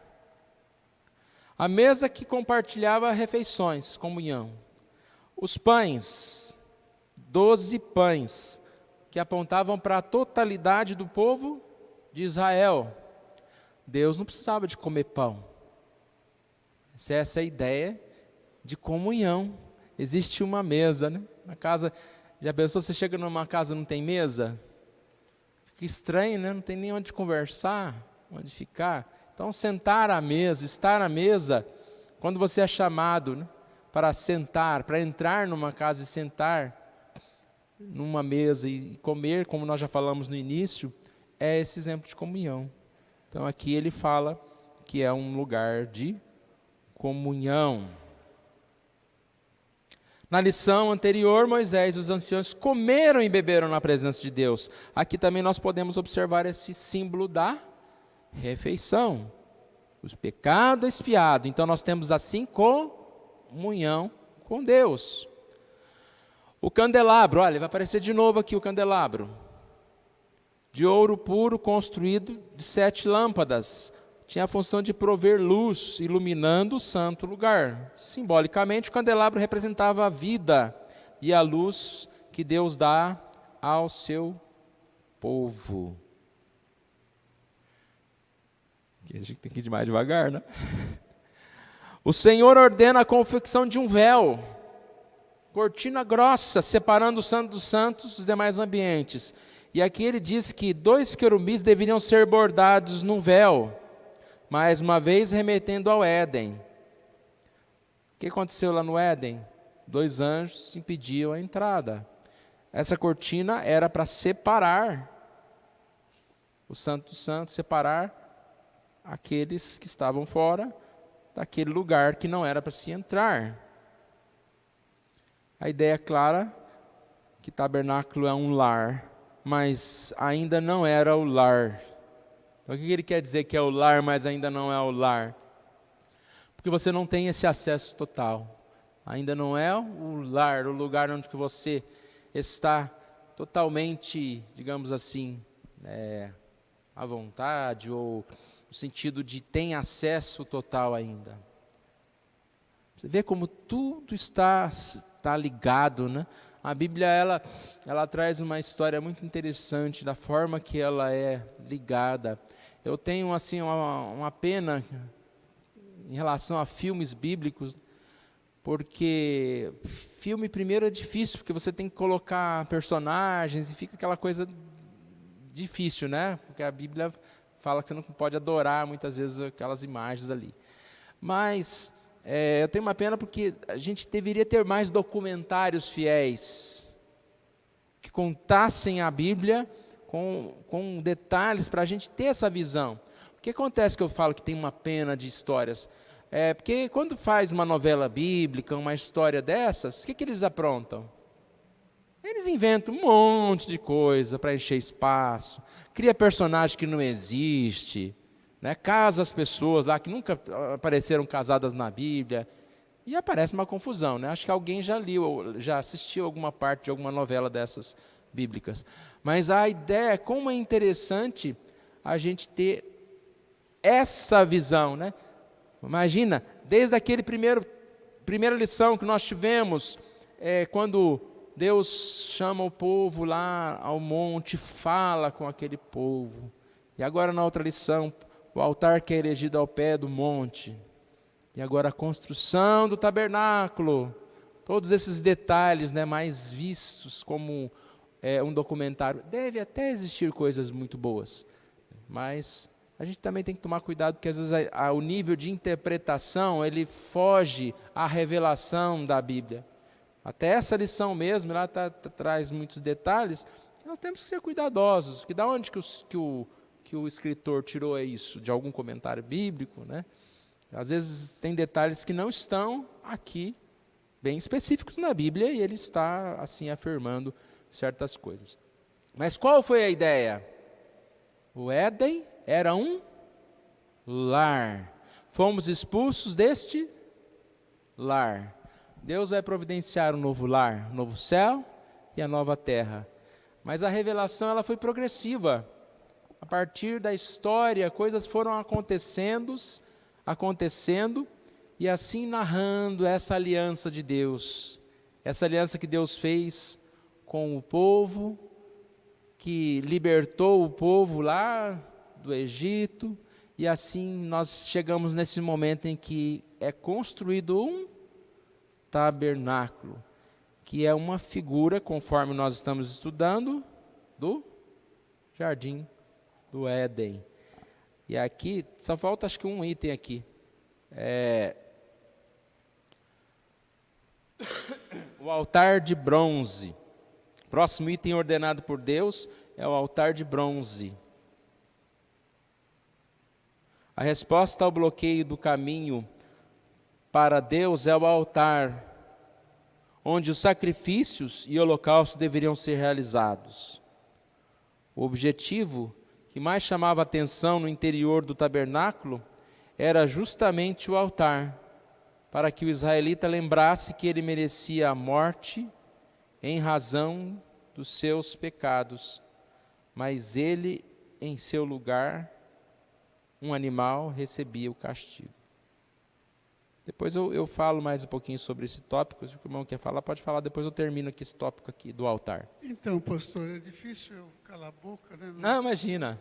A mesa que compartilhava refeições, comunhão. Os pães, 12 pães, que apontavam para a totalidade do povo de Israel. Deus não precisava de comer pão. Essa é a ideia de comunhão. Existe uma mesa, né? Na casa, já pensou, você chega numa casa e não tem mesa? Fica estranho, né? Não tem nem onde conversar, onde ficar. Então, sentar à mesa, estar à mesa, quando você é chamado, né, para sentar, para entrar numa casa e sentar numa mesa e comer, como nós já falamos no início, é esse exemplo de comunhão. Então, aqui ele fala que é um lugar de comunhão. Na lição anterior, Moisés e os anciãos comeram e beberam na presença de Deus. Aqui também nós podemos observar esse símbolo da refeição. Os pecados expiados. Então nós temos assim comunhão com Deus. O candelabro, olha, vai aparecer de novo aqui o candelabro. De ouro puro, construído de 7 lâmpadas. Tinha a função de prover luz, iluminando o santo lugar. Simbolicamente, o candelabro representava a vida e a luz que Deus dá ao seu povo. A gente tem que ir mais devagar, né? O Senhor ordena a confecção de um véu, cortina grossa, separando o santo dos santos dos demais ambientes. E aqui ele diz que 2 querubins deveriam ser bordados num véu, mais uma vez remetendo ao Éden. O que aconteceu lá no Éden? 2 anjos impediam a entrada. Essa cortina era para separar o santo dos santos, separar aqueles que estavam fora daquele lugar que não era para se entrar. A ideia é clara que tabernáculo é um lar, mas ainda não era o lar. Então, o que ele quer dizer que é o lar, mas ainda não é o lar? Porque você não tem esse acesso total. Ainda não é o lar, o lugar onde que você está totalmente, digamos assim, à vontade, ou no sentido de tem acesso total ainda. Você vê como tudo está ligado, né? A Bíblia, ela traz uma história muito interessante da forma que ela é ligada. Eu tenho, assim, uma pena em relação a filmes bíblicos, porque filme, primeiro, é difícil, porque você tem que colocar personagens e fica aquela coisa difícil, né? Porque a Bíblia fala que você não pode adorar, muitas vezes, aquelas imagens ali. Mas eu tenho uma pena porque a gente deveria ter mais documentários fiéis, que contassem a Bíblia com detalhes para a gente ter essa visão. O que acontece que eu falo que tem uma pena de histórias? Porque quando faz uma novela bíblica, uma história dessas, o que eles aprontam? Eles inventam um monte de coisa para encher espaço, cria personagem que não existe, né? Casa as pessoas lá que nunca apareceram casadas na Bíblia, e aparece uma confusão, né? Acho que alguém já assistiu alguma parte de alguma novela dessas bíblicas. Mas a ideia, como é interessante a gente ter essa visão, né? Imagina, desde aquele primeira lição que nós tivemos, quando Deus chama o povo lá ao monte, fala com aquele povo. E agora na outra lição, o altar que é erigido ao pé do monte. E agora a construção do tabernáculo. Todos esses detalhes, né, mais vistos como um documentário. Deve até existir coisas muito boas, mas a gente também tem que tomar cuidado, porque às vezes o nível de interpretação, ele foge à revelação da Bíblia. Até essa lição mesmo, ela traz muitos detalhes. Nós temos que ser cuidadosos, porque da onde que o escritor tirou isso? De algum comentário bíblico, né? Às vezes tem detalhes que não estão aqui, bem específicos na Bíblia, e ele está assim afirmando certas coisas. Mas qual foi a ideia? O Éden era um lar. Fomos expulsos deste lar. Deus vai providenciar um novo lar, um novo céu e a nova terra. Mas a revelação ela foi progressiva. A partir da história, coisas foram acontecendo, e assim narrando essa aliança de Deus. Essa aliança que Deus fez com o povo, que libertou o povo lá do Egito, e assim nós chegamos nesse momento em que é construído um tabernáculo, que é uma figura, conforme nós estamos estudando, do jardim do Éden. E aqui, só falta acho que um item aqui. O altar de bronze. Próximo item ordenado por Deus é o altar de bronze. A resposta ao bloqueio do caminho para Deus é o altar, onde os sacrifícios e holocaustos deveriam ser realizados. O objetivo que mais chamava atenção no interior do tabernáculo era justamente o altar, para que o israelita lembrasse que ele merecia a morte em razão dos seus pecados, mas ele, em seu lugar, um animal, recebia o castigo. Depois eu falo mais um pouquinho sobre esse tópico. Se o irmão quer falar, pode falar. Depois eu termino aqui esse tópico aqui do altar. Então, pastor, é difícil eu calar a boca, né? Não, imagina.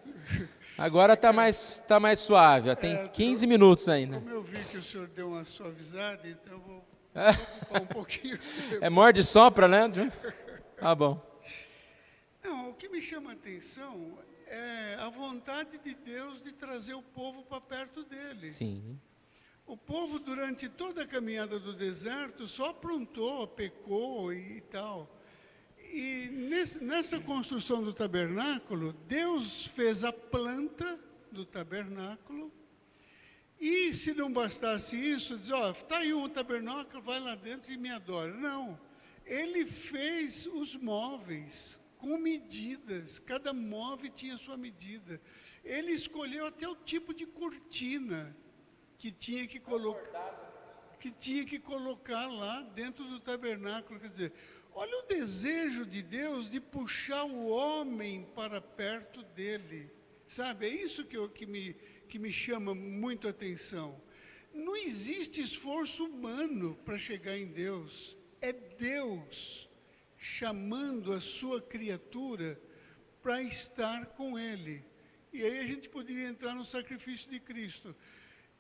Agora está mais suave. Tem 15 minutos ainda. Como eu vi que o senhor deu uma suavizada, então eu vou ocupar um pouquinho. Morde e sopra, né? Tá bom. Não, o que me chama a atenção é a vontade de Deus de trazer o povo para perto dele. Sim. O povo, durante toda a caminhada do deserto, só aprontou, pecou e tal. E nessa construção do tabernáculo, Deus fez a planta do tabernáculo. E se não bastasse isso, diz, está aí um tabernáculo, vai lá dentro e me adora. Não, ele fez os móveis com medidas, cada móvel tinha sua medida. Ele escolheu até o tipo de cortina que tinha que colocar lá dentro do tabernáculo. Quer dizer, olha o desejo de Deus de puxar o homem para perto dele. Sabe, é isso que me chama muito a atenção. Não existe esforço humano para chegar em Deus. É Deus chamando a sua criatura para estar com ele. E aí a gente poderia entrar no sacrifício de Cristo.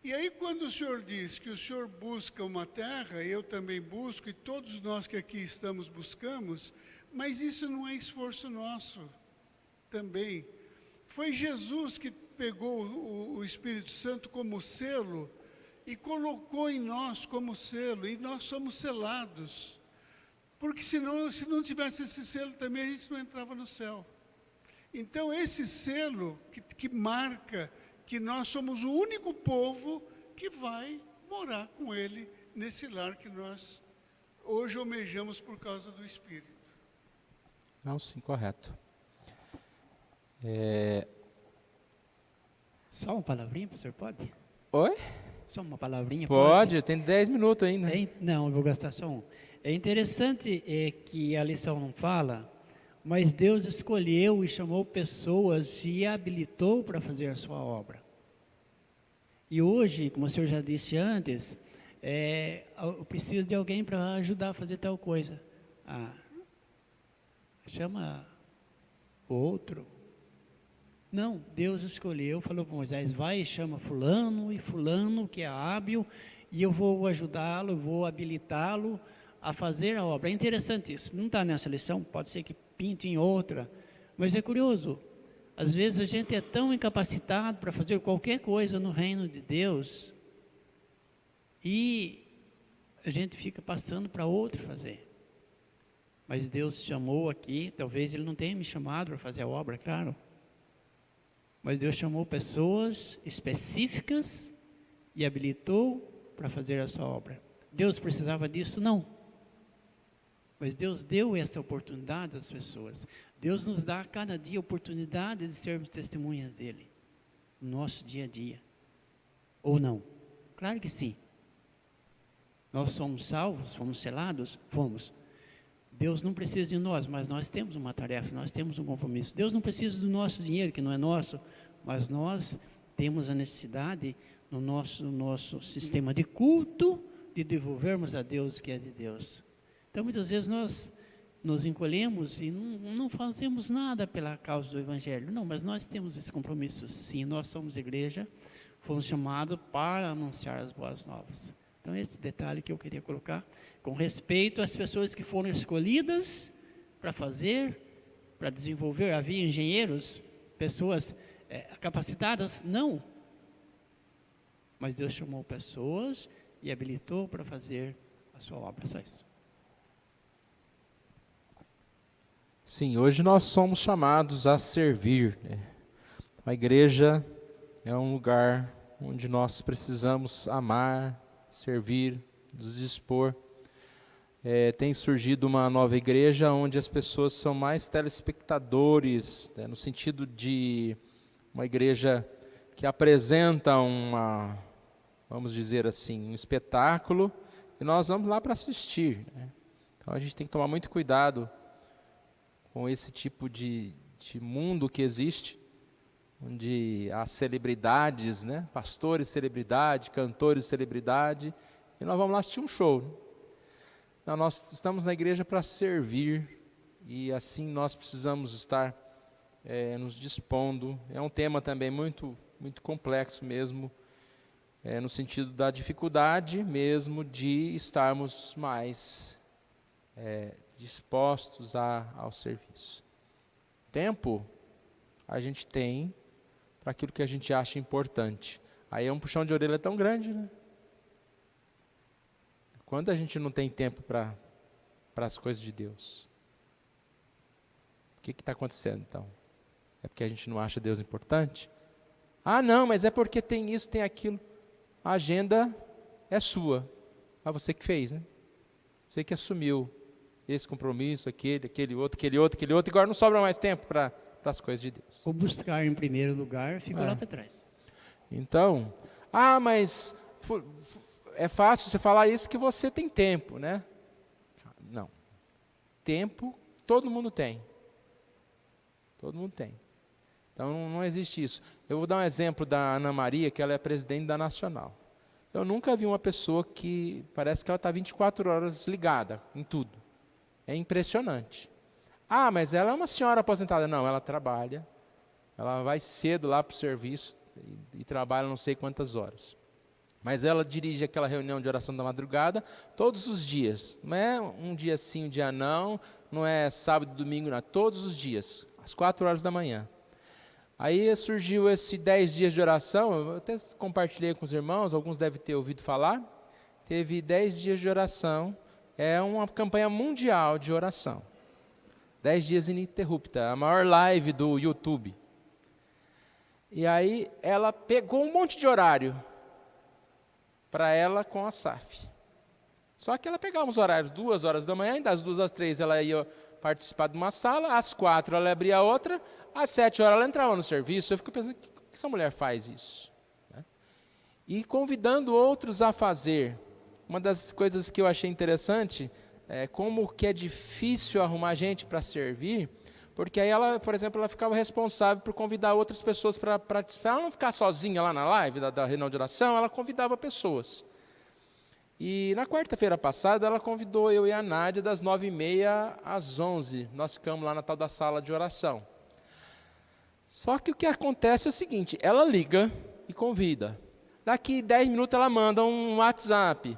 E aí quando o Senhor diz que o Senhor busca uma terra, eu também busco, e todos nós que aqui estamos buscamos, mas isso não é esforço nosso também. Foi Jesus que pegou o Espírito Santo como selo e colocou em nós como selo, e nós somos selados. Porque se não tivesse esse selo também, a gente não entrava no céu. Então esse selo que marca que nós somos o único povo que vai morar com Ele nesse lar que nós hoje almejamos por causa do Espírito. Não, sim, correto. Só uma palavrinha, professor, pode? Oi? Só uma palavrinha, Pode, tem 10 minutos ainda. Não, eu vou gastar só um. É interessante que a lição não fala, mas Deus escolheu e chamou pessoas e habilitou para fazer a sua obra. E hoje, como o senhor já disse antes, eu preciso de alguém para ajudar a fazer tal coisa. Chama o outro. Não, Deus escolheu, falou para Moisés, vai e chama fulano e fulano que é hábil, e eu vou ajudá-lo, vou habilitá-lo a fazer a obra. É interessante isso, não está nessa lição, pode ser que pinte em outra, mas é curioso. Às vezes a gente é tão incapacitado para fazer qualquer coisa no reino de Deus, e a gente fica passando para outro fazer. Mas Deus chamou aqui, talvez Ele não tenha me chamado para fazer a obra, claro. Mas Deus chamou pessoas específicas e habilitou para fazer a sua obra. Deus precisava disso? Não. Mas Deus deu essa oportunidade às pessoas. Deus nos dá a cada dia a oportunidade de sermos testemunhas dEle, no nosso dia a dia. Ou não? Claro que sim. Nós somos salvos, fomos selados? Fomos. Deus não precisa de nós, mas nós temos uma tarefa, nós temos um compromisso. Deus não precisa do nosso dinheiro, que não é nosso, mas nós temos a necessidade, no nosso sistema de culto, de devolvermos a Deus o que é de Deus. Então, muitas vezes nós nos encolhemos e não fazemos nada pela causa do Evangelho. Não, mas nós temos esse compromisso, sim. Nós somos igreja, fomos chamados para anunciar as boas novas. Então, esse detalhe que eu queria colocar, com respeito às pessoas que foram escolhidas para fazer, para desenvolver. Havia engenheiros, pessoas capacitadas? Não. Mas Deus chamou pessoas e habilitou para fazer a sua obra, só isso. Sim, hoje nós somos chamados a servir. A igreja é um lugar onde nós precisamos amar, servir, nos dispor. Tem surgido uma nova igreja onde as pessoas são mais telespectadores, no sentido de uma igreja que apresenta vamos dizer assim, um espetáculo, e nós vamos lá para assistir. Então a gente tem que tomar muito cuidado com esse tipo de mundo que existe, onde há celebridades, pastores celebridade, cantores celebridade, e nós vamos lá assistir um show. Não, nós estamos na igreja para servir, e assim nós precisamos estar nos dispondo. É um tema também muito, muito complexo mesmo, no sentido da dificuldade mesmo de estarmos mais dispostos ao serviço. Tempo a gente tem para aquilo que a gente acha importante. Aí é um puxão de orelha tão grande, né? Quando a gente não tem tempo para as coisas de Deus? O que está acontecendo então? É porque a gente não acha Deus importante? Ah, não, mas é porque tem isso, tem aquilo. A agenda é sua. Ah, você que fez, né? Você que assumiu esse compromisso, aquele outro, e agora não sobra mais tempo para as coisas de Deus. O buscar em primeiro lugar fica lá para trás. Então, mas é fácil você falar isso que você tem tempo, né? Não. Tempo, todo mundo tem. Todo mundo tem. Então, não existe isso. Eu vou dar um exemplo da Ana Maria, que ela é presidente da Nacional. Eu nunca vi uma pessoa que parece que ela está 24 horas ligada em tudo. É impressionante. Ah, mas ela é uma senhora aposentada. Não, ela trabalha, ela vai cedo lá para o serviço e trabalha não sei quantas horas. Mas ela dirige aquela reunião de oração da madrugada todos os dias. Não é um dia sim, um dia não, não é sábado e domingo, não. Todos os dias, às 4 horas da manhã. Aí surgiu esse 10 dias de oração, eu até compartilhei com os irmãos, alguns devem ter ouvido falar. Teve 10 dias de oração, é uma campanha mundial de oração. 10 dias ininterrupta, a maior live do YouTube. E aí ela pegou um monte de horário. para ela com a Asaf. Só que ela pegava uns horários, 2 horas da manhã, das 2 às 3 ela ia participar de uma sala, às 4 ela abria outra, às 7 horas ela entrava no serviço. Eu fico pensando, por que essa mulher faz isso? E convidando outros a fazer. Uma das coisas que eu achei interessante é como que é difícil arrumar gente para servir, porque aí ela, por exemplo, ela ficava responsável por convidar outras pessoas para participar. Ela não ficar sozinha lá na live da reunião de oração, ela convidava pessoas. E na quarta-feira passada, ela convidou eu e a Nádia das 9h30 às 11h. Nós ficamos lá na tal da sala de oração. Só que o que acontece é o seguinte, ela liga e convida. Daqui 10 minutos ela manda um WhatsApp.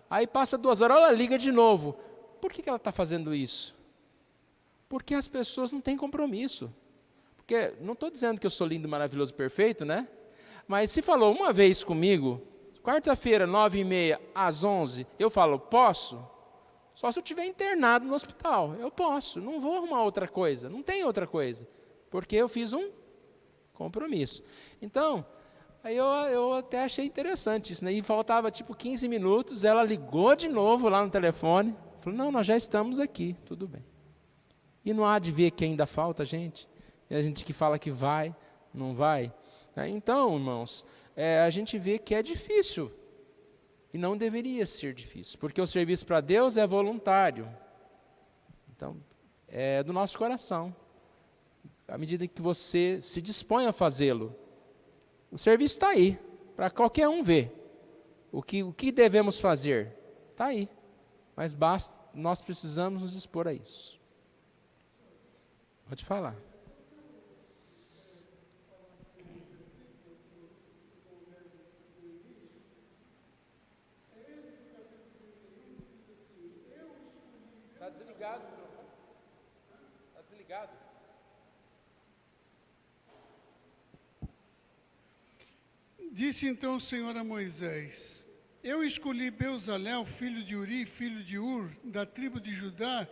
Aí passa 2 horas, ela liga de novo. Por que ela está fazendo isso? Porque as pessoas não têm compromisso. Porque não estou dizendo que eu sou lindo, maravilhoso, perfeito, né? Mas se falou uma vez comigo, quarta-feira, 9h30 às 11h, eu falo, posso? Só se eu estiver internado no hospital. Eu posso, não vou arrumar outra coisa. Não tem outra coisa. Porque eu fiz um compromisso. Então, aí eu até achei interessante isso, né? E faltava tipo 15 minutos, ela ligou de novo lá no telefone, falou, não, nós já estamos aqui, tudo bem. E não há de ver que ainda falta gente, e a gente que fala que vai, não vai. Então, irmãos, a gente vê que é difícil, e não deveria ser difícil, porque o serviço para Deus é voluntário. Então, é do nosso coração. À medida que você se dispõe a fazê-lo, o serviço está aí, para qualquer um ver. O que devemos fazer? Está aí. Mas nós precisamos nos dispor a isso. Pode falar. Está desligado o microfone? Está desligado. Disse então o Senhor a Moisés, eu escolhi Bezalel, filho de Uri, filho de Ur, da tribo de Judá,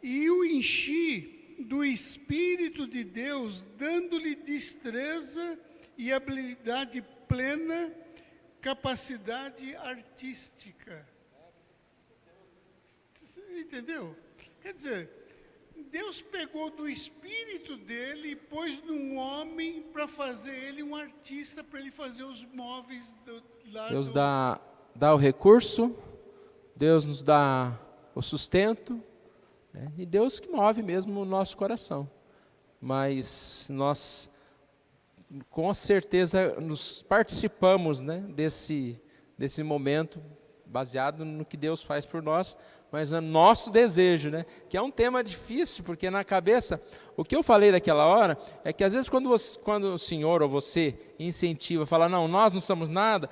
e o enchi do Espírito de Deus, dando-lhe destreza e habilidade plena, capacidade artística. Entendeu? Quer dizer, Deus pegou do espírito dele e pôs num homem para fazer ele um artista, para ele fazer os móveis lá. Deus dá o recurso, Deus nos dá o sustento, né? E Deus que move mesmo o nosso coração. Mas nós, com certeza, nos participamos, né, desse momento, baseado no que Deus faz por nós, mas é nosso desejo, né? Que é um tema difícil, porque na cabeça, o que eu falei daquela hora, é que às vezes quando o senhor ou você incentiva, fala, não, nós não somos nada,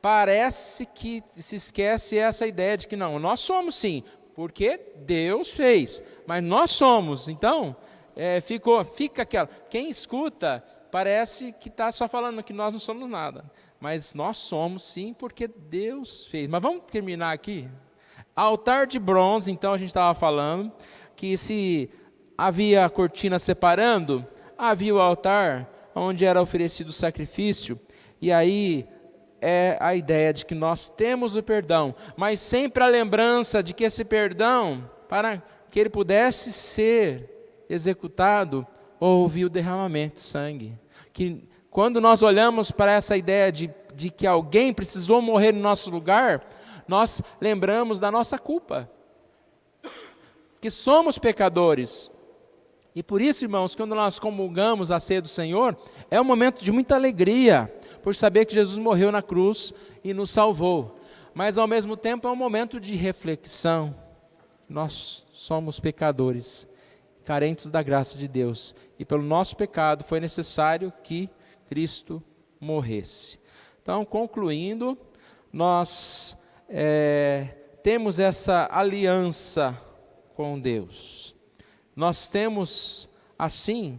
parece que se esquece essa ideia de que não, nós somos sim, porque Deus fez, mas nós somos, então, fica aquela, quem escuta, parece que está só falando que nós não somos nada, mas nós somos sim, porque Deus fez. Mas vamos terminar aqui? Altar de bronze, então a gente estava falando, que se havia a cortina separando, havia o altar onde era oferecido o sacrifício, e aí é a ideia de que nós temos o perdão, mas sempre a lembrança de que esse perdão, para que ele pudesse ser executado, houve o derramamento de sangue. Que quando nós olhamos para essa ideia de que alguém precisou morrer no nosso lugar, nós lembramos da nossa culpa, que somos pecadores. E por isso, irmãos, quando nós comungamos a ceia do Senhor, é um momento de muita alegria, por saber que Jesus morreu na cruz e nos salvou. Mas ao mesmo tempo é um momento de reflexão. Nós somos pecadores, carentes da graça de Deus. E pelo nosso pecado foi necessário que Cristo morresse. Então, concluindo, nós temos essa aliança com Deus. Nós temos, assim,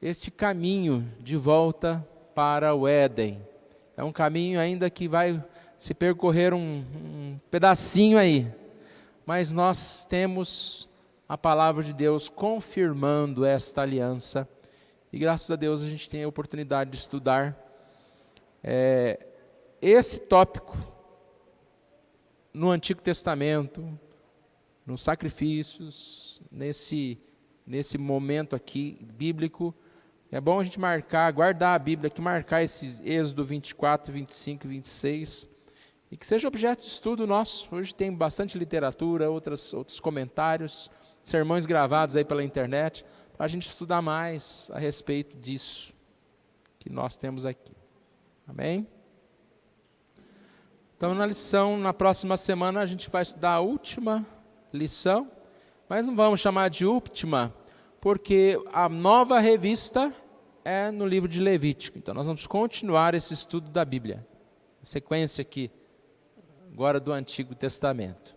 este caminho de volta para o Éden. É um caminho ainda que vai se percorrer um pedacinho aí. Mas nós temos a palavra de Deus confirmando esta aliança. E graças a Deus a gente tem a oportunidade de estudar esse tópico no Antigo Testamento, nos sacrifícios, nesse momento aqui bíblico. É bom a gente marcar, guardar a Bíblia aqui, marcar esses Êxodo 24, 25 e 26, e que seja objeto de estudo nosso. Hoje tem bastante literatura, outros comentários, sermões gravados aí pela internet, para a gente estudar mais a respeito disso que nós temos aqui. Amém? Então, na próxima semana, a gente vai estudar a última lição, mas não vamos chamar de última, porque a nova revista é no livro de Levítico. Então, nós vamos continuar esse estudo da Bíblia. Sequência aqui, agora do Antigo Testamento.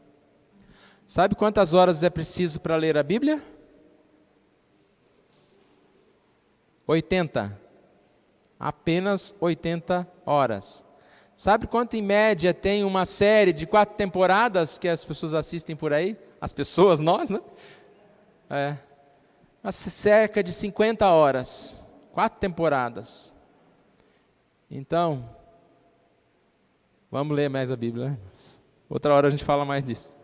Sabe quantas horas é preciso para ler a Bíblia? 80. Apenas 80 horas. Sabe quanto em média tem uma série de 4 temporadas que as pessoas assistem por aí? As pessoas, nós, né? Cerca de 50 horas. 4 temporadas. Então, vamos ler mais a Bíblia, né? Outra hora a gente fala mais disso.